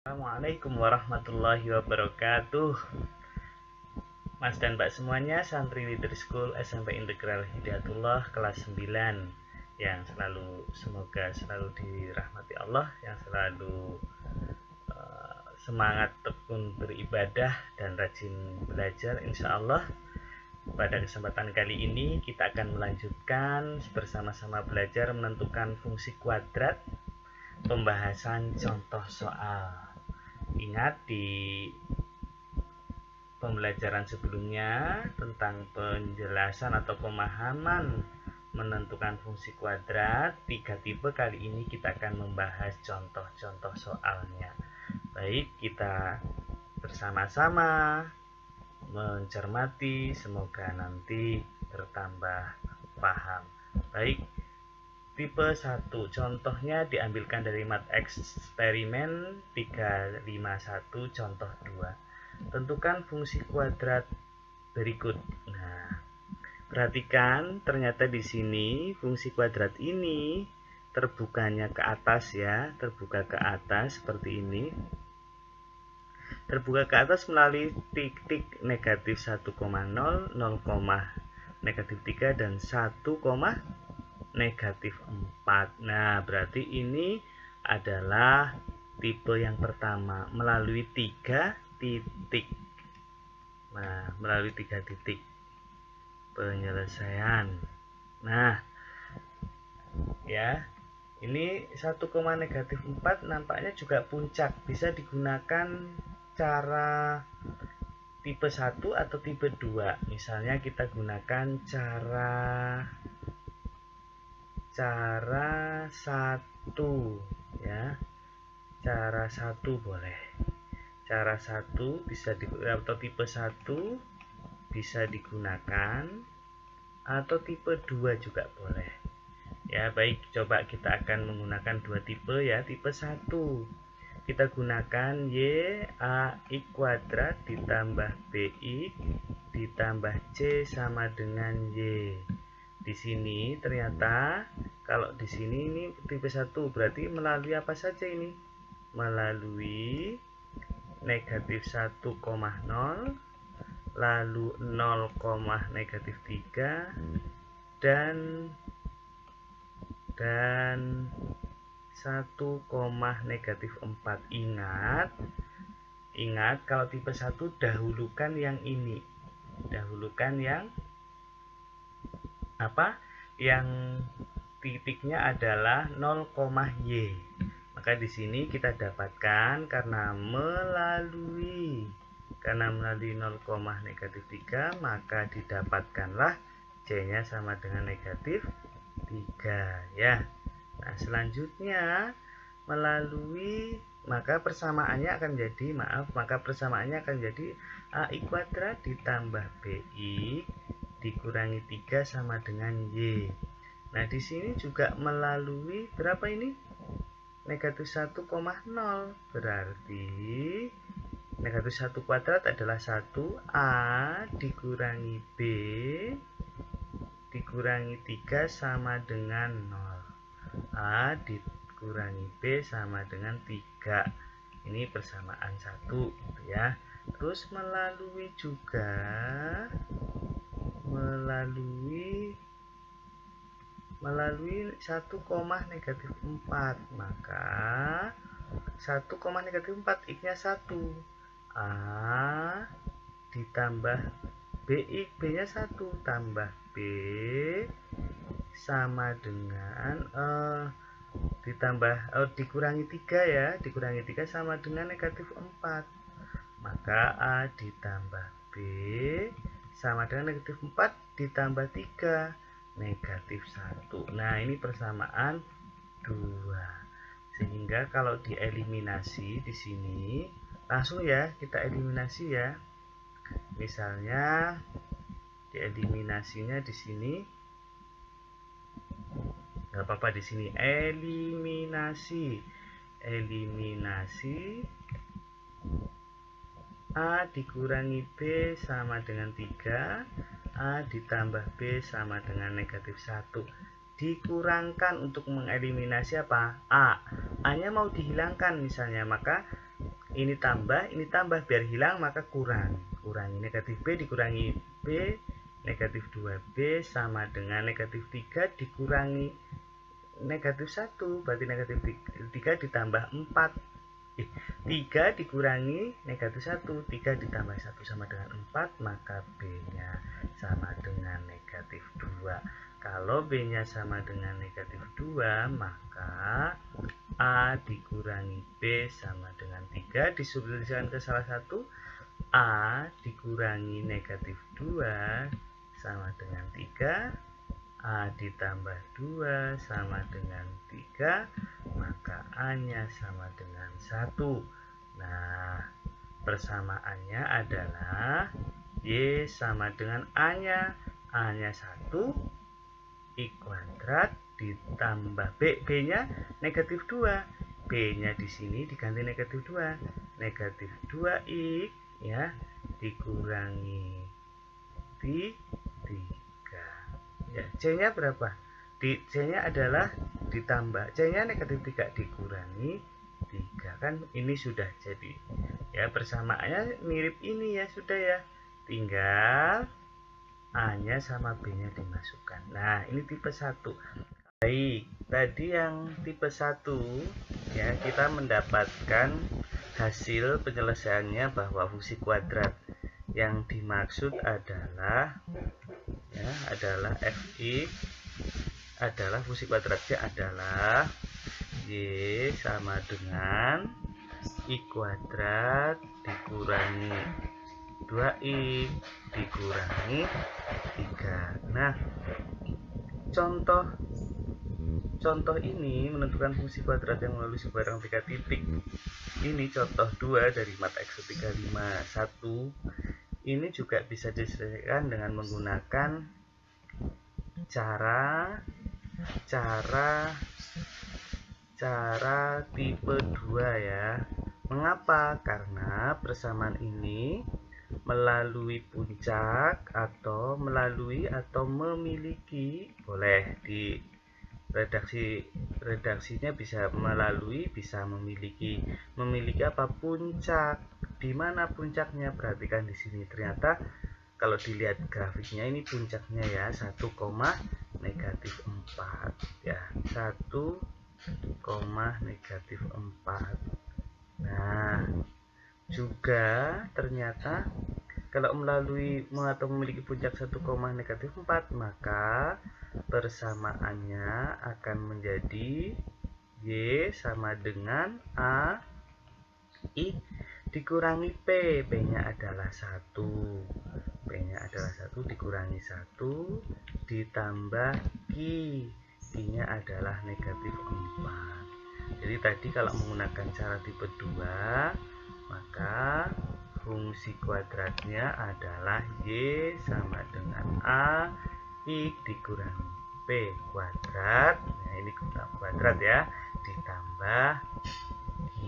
Assalamualaikum warahmatullahi wabarakatuh. Mas dan Mbak semuanya, santri Leader School SMP Integral Hidayatullah kelas 9 yang semoga selalu dirahmati Allah, yang selalu semangat tekun beribadah dan rajin belajar insya Allah. Pada kesempatan kali ini kita akan melanjutkan bersama-sama belajar menentukan fungsi kuadrat, pembahasan contoh soal. Ingat di pembelajaran sebelumnya tentang penjelasan atau pemahaman menentukan fungsi kuadrat 3 tipe, kali ini kita akan membahas contoh-contoh soalnya. Baik, kita bersama-sama mencermati, semoga nanti bertambah paham. Baik, tipe 1, contohnya diambilkan dari mat eksperimen 351 contoh 2. Tentukan fungsi kuadrat berikut. Nah, perhatikan ternyata di sini fungsi kuadrat ini terbukanya ke atas ya, terbuka ke atas seperti ini. Terbuka ke atas melalui titik negatif 1,0, 0, negatif 3, dan 1, negatif 4. Nah, berarti ini adalah tipe yang pertama, melalui 3 titik. Nah, melalui 3 titik penyelesaian. Nah, ya, ini 1, negatif 4 nampaknya juga puncak. Bisa digunakan cara tipe 1 atau tipe 2. Misalnya kita gunakan cara 1 ya. Cara 1 boleh. Cara 1 bisa atau tipe 1 bisa digunakan, atau tipe 2 juga boleh. Ya, baik, coba kita akan menggunakan 2 tipe ya. Tipe 1 kita gunakan YAX kuadrat ditambah BX ditambah C sama dengan Y. Di sini ternyata kalau di sini ini tipe 1 berarti melalui apa saja ini? Melalui negatif 1,0, lalu 0, negatif 3, dan 1, negatif 4. Ingat kalau tipe 1 dahulukan yang ini. Dahulukan yang apa? Yang titiknya adalah 0,y. Maka di sini kita dapatkan karena melalui 0, negatif 3, maka didapatkanlah C-nya sama dengan negatif 3 ya. Nah, selanjutnya melalui maka persamaannya akan jadi AX kuadrat ditambah BX dikurangi 3 sama dengan Y. Nah, di sini juga melalui berapa ini? Negatif 1,0. Berarti negatif 1 kuadrat adalah 1A dikurangi B dikurangi 3 sama dengan 0. A dikurangi B sama dengan 3. Ini persamaan 1 gitu ya. Terus melalui 1, negatif 4, maka 1, negatif 4 X-nya 1. A ditambah BX, B-nya 1 tambah B sama dengan dikurangi 3 ya, dikurangi 3 sama dengan negatif 4. Maka A ditambah B sama dengan negatif 4 ditambah 3, negatif 1. Nah, ini persamaan 2. Sehingga kalau dieliminasi di sini, langsung ya kita eliminasi ya. Misalnya dieliminasinya di sini nggak apa-apa, di sini eliminasi A dikurangi B sama dengan 3, A ditambah B sama dengan negatif 1. Dikurangkan untuk mengeliminasi apa? A nya mau dihilangkan misalnya, maka ini tambah biar hilang maka kurangi negatif B dikurangi B negatif 2B sama dengan negatif 3 dikurangi negatif 1, berarti negatif 3 ditambah 4 3 dikurangi negatif 1, 3 ditambah 1 sama dengan 4, maka B nya sama dengan negatif 2. Kalau B nya sama dengan negatif 2, maka A dikurangi B sama dengan 3, disubstitusikan ke salah satu, A dikurangi negatif 2 sama dengan 3, A ditambah 2 sama dengan 3, maka A nya sama dengan 1. Nah, persamaannya adalah Y sama dengan A nya 1, I kuadrat ditambah B nya negatif 2, B nya di sini diganti negatif 2, negatif 2I ya dikurangi 3. Ya, C-nya berapa? C-nya adalah ditambah, C-nya negatif 3 dikurangi 3, kan ini sudah jadi. Ya, persamaannya mirip ini ya, sudah ya. Tinggal A-nya sama B-nya dimasukkan. Nah, ini tipe 1. Baik, tadi yang tipe 1 ya, kita mendapatkan hasil penyelesaiannya bahwa fungsi kuadrat yang dimaksud adalah Fx adalah fungsi kuadratnya adalah Y sama dengan I kuadrat dikurangi 2I dikurangi 3. Nah, contoh ini menentukan fungsi kuadrat yang melalui sebarang 3 titik. Ini contoh 2 dari mata eksatika 51. Ini juga bisa diselesaikan dengan menggunakan cara tipe 2 ya. Mengapa? Karena persamaan ini melalui puncak atau memiliki, boleh di redaksinya bisa melalui, bisa memiliki apa, puncak. Di mana puncaknya? Perhatikan di sini, ternyata kalau dilihat grafiknya ini puncaknya ya 1, negatif 4 ya, 1, negatif 4. Nah, juga ternyata kalau melalui atau memiliki puncak 1, negatif 4, maka persamaannya akan menjadi Y sama dengan A I dikurangi P. P nya adalah 1, P nya adalah 1 dikurangi 1 ditambah Q, Q nya adalah negatif 4. Jadi tadi kalau menggunakan cara tipe 2, maka fungsi kuadratnya adalah Y sama dengan A I dikurangi P kuadrat. Nah, ini kuadrat ya, ditambah Q.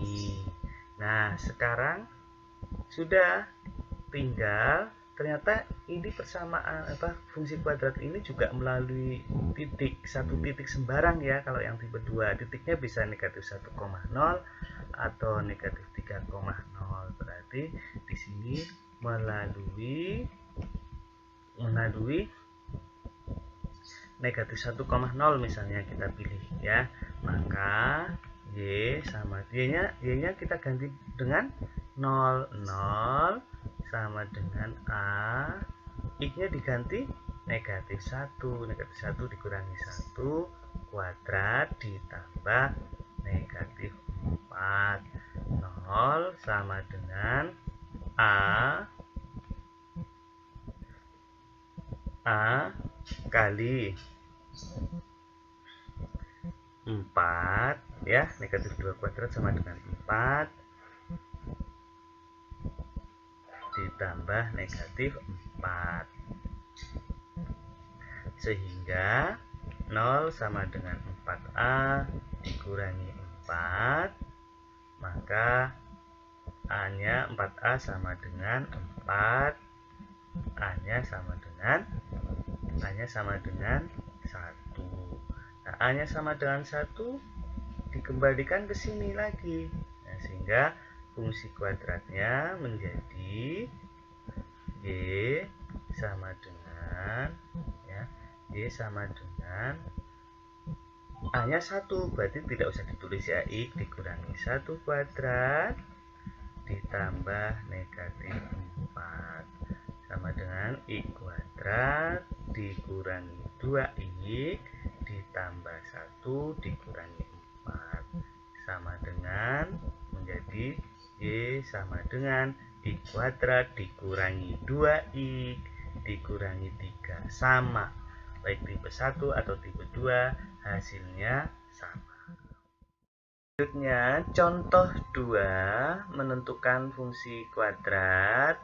Nah, sekarang sudah tinggal, ternyata ini persamaan fungsi kuadrat ini juga melalui satu titik sembarang ya. Kalau yang tipe 2 titiknya bisa negatif 1,0 atau negatif 3,0. Berarti di sini melalui negatif 1,0 misalnya kita pilih ya, maka Y sama Y-nya kita ganti dengan 0 sama dengan A, I-nya diganti negatif 1 dikurangi 1 kuadrat ditambah negatif 4, 0 sama dengan A kali 4 ya, negatif 2 kuadrat sama dengan 4 ditambah negatif 4, sehingga 0 sama dengan 4A dikurangi 4, maka A nya 4A sama dengan 4, A nya sama dengan 1. Nah, A-nya sama dengan 1 dikembalikan ke sini lagi. Nah, sehingga fungsi kuadratnya menjadi Y sama dengan ya, Y sama dengan A-nya 1, berarti tidak usah ditulis ya, X dikurangi 1 kuadrat ditambah negatif 4 sama dengan X kuadrat dikurangi 2X ditambah 1 dikurangi 4 sama dengan menjadi Y sama dengan X kuadrat dikurangi 2X dikurangi 3 sama, baik tipe 1 atau tipe 2 hasilnya sama. Selanjutnya contoh 2 menentukan fungsi kuadrat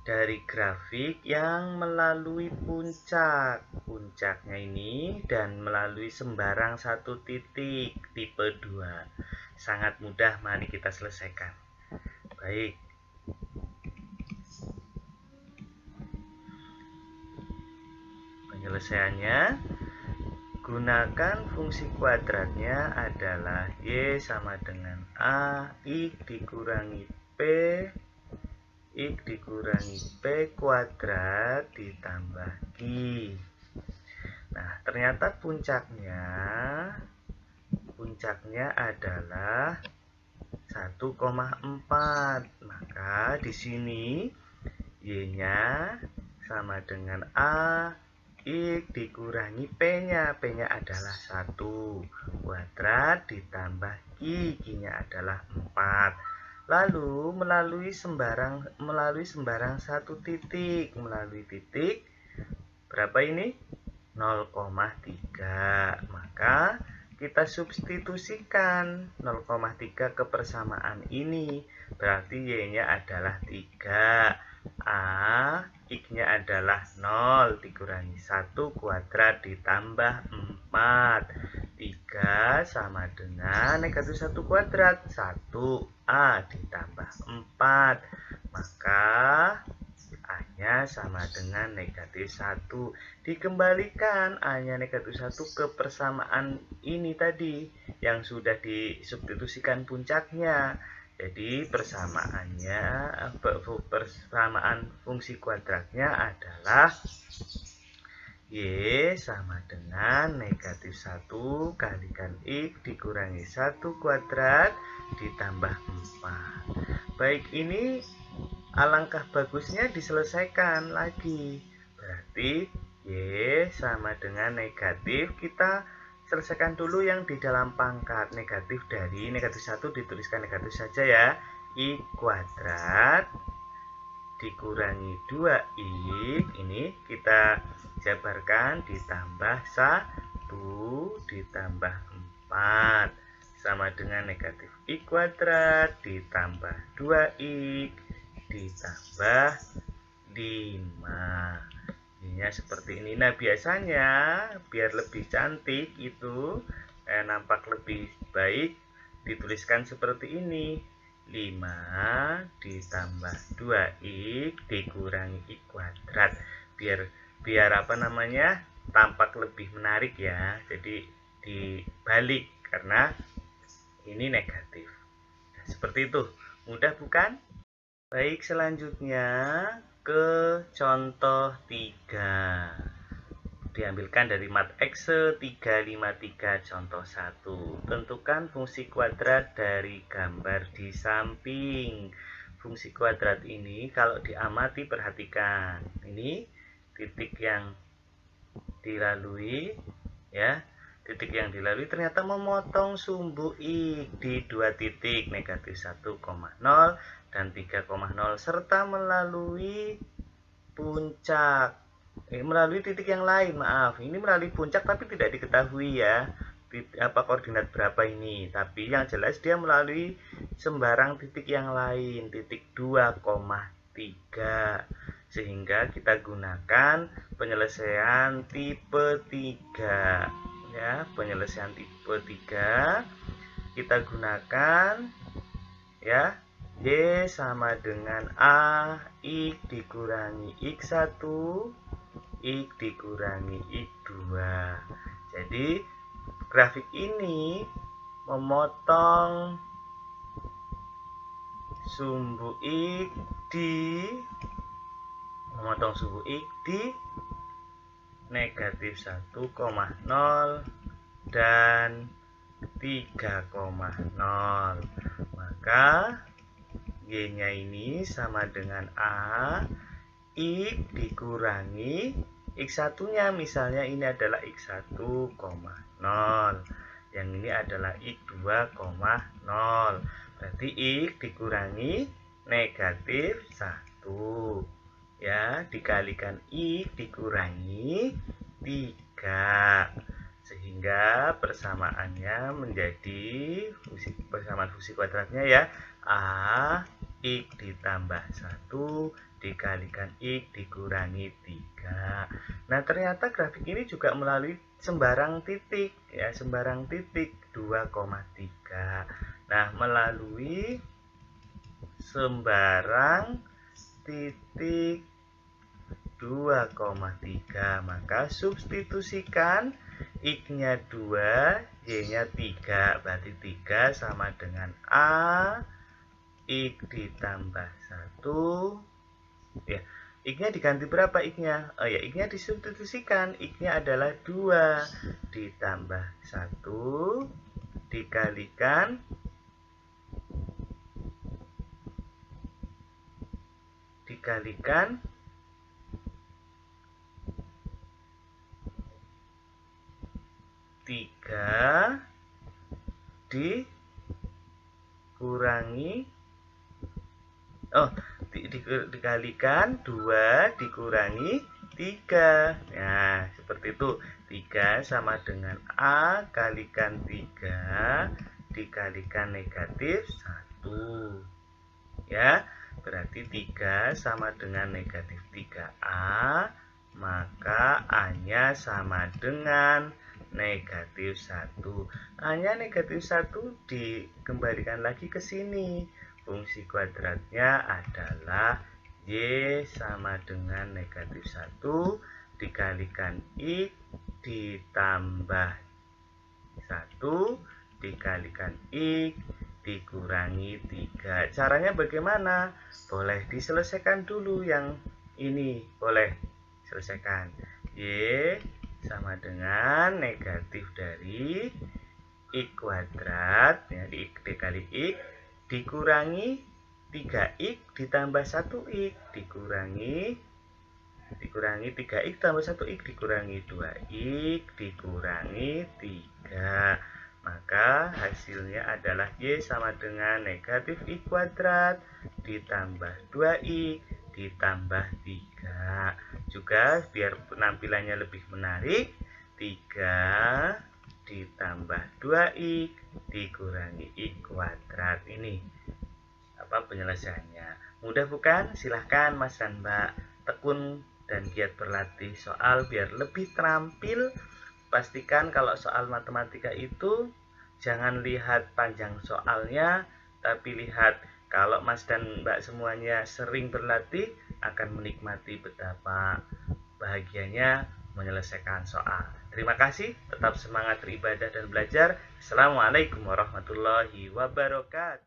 dari grafik yang melalui puncaknya ini dan melalui sembarang satu titik tipe 2. Sangat mudah, mari kita selesaikan. Baik, penyelesaiannya gunakan fungsi kuadratnya adalah Y sama dengan A X dikurangi P X dikurangi P kuadrat ditambah Q. Nah, ternyata puncaknya adalah 1,4. Maka di sini Y-nya sama dengan A X dikurangi P-nya. P-nya adalah 1 kuadrat ditambah Q. Q-nya adalah 4. Lalu melalui sembarang satu titik. Melalui titik berapa ini? 0,3. Maka kita substitusikan 0,3 ke persamaan ini. Berarti Y-nya adalah 3. A, X-nya adalah 0 dikurangi 1 kuadrat ditambah 4. 3 sama dengan negatif 1 kuadrat. 1A ditambah 4. Maka A-nya sama dengan negatif 1. Dikembalikan A-nya negatif 1 ke persamaan ini tadi yang sudah disubstitusikan puncaknya. Jadi persamaan fungsi kuadratnya adalah Y sama dengan negatif 1 kalikan X dikurangi 1 kuadrat ditambah 4. Baik, ini alangkah bagusnya diselesaikan lagi. Berarti Y sama dengan negatif, kita selesaikan dulu yang di dalam pangkat. Negatif dari negatif 1 dituliskan negatif saja ya. X kuadrat dikurangi 2X, ini kita jabarkan ditambah 1 ditambah 4 sama dengan negatif X kuadrat ditambah 2X ditambah 5. Ininya seperti ini. Nah, biasanya biar lebih cantik itu nampak lebih baik dituliskan seperti ini. 5 ditambah 2X dikurangi X kuadrat. Biar apa namanya? Tampak lebih menarik ya. Jadi dibalik karena ini negatif. Nah, seperti itu. Mudah bukan? Baik, selanjutnya ke contoh 3. Diambilkan dari mat Excel 353 contoh 1. Tentukan fungsi kuadrat dari gambar di samping. Fungsi kuadrat ini kalau diamati perhatikan. Ini titik yang dilalui ya. Titik yang dilalui ternyata memotong sumbu X di 2 titik, negatif 1,0 dan 3,0 serta melalui puncak. Melalui titik yang lain, maaf. Ini melalui puncak tapi tidak diketahui ya. Apa koordinat berapa ini, tapi yang jelas dia melalui sembarang titik yang lain, titik 2,3. Sehingga kita gunakan penyelesaian tipe 3. Ya, penyelesaian tipe 3 kita gunakan ya, Y sama dengan A X dikurangi X1 X dikurangi X2. Jadi grafik ini memotong sumbu X memotong sumbu X di negatif 1,0 dan 3,0. Maka Y-nya ini sama dengan A, X dikurangi X1-nya, misalnya ini adalah X1, 0. Yang ini adalah X2, 0. Berarti X dikurangi negatif 1. Ya, dikalikan X dikurangi 3. Sehingga persamaannya menjadi persamaan fungsi kuadratnya ya, A X ditambah 1 dikalikan X dikurangi 3. Nah, ternyata grafik ini juga melalui sembarang titik ya, sembarang titik 2,3. Nah, melalui sembarang titik 2,3, maka substitusikan X-nya 2, Y-nya 3. Berarti 3 sama dengan A X ditambah 1. Ya, X-nya diganti berapa X-nya? Oh ya, X-nya disubstitusikan. X-nya adalah 2 ditambah 1 dikalikan 3 dikurangi dikalikan 2 dikurangi 3. Nah, seperti itu. 3 sama dengan A kalikan 3 dikalikan negatif 1. Ya, berarti 3 sama dengan negatif 3A, maka A-nya sama dengan negatif 1. A-nya negatif 1 dikembalikan lagi ke sini. Fungsi kuadratnya adalah Y sama dengan negatif 1 dikalikan X ditambah 1 dikalikan X dikurangi 3. Caranya bagaimana? Boleh diselesaikan dulu yang ini. Boleh selesaikan. Y sama dengan negatif dari X kuadrat, ya, dikali X dikurangi 3X ditambah 1X dikurangi 3X tambah 1X dikurangi 2X dikurangi 3. Maka hasilnya adalah Y sama dengan negatif X kuadrat ditambah 2X ditambah 3. Juga biar penampilannya lebih menarik, 3 ditambah 2X dikurangi X kuadrat. Ini penyelesaiannya. Mudah bukan? Silahkan Mas dan Mbak tekun dan giat berlatih soal biar lebih terampil. Pastikan kalau soal matematika itu jangan lihat panjang soalnya, tapi lihat kalau Mas dan Mbak semuanya sering berlatih akan menikmati betapa bahagianya menyelesaikan soal. Terima kasih, tetap semangat beribadah dan belajar. Assalamualaikum warahmatullahi wabarakatuh.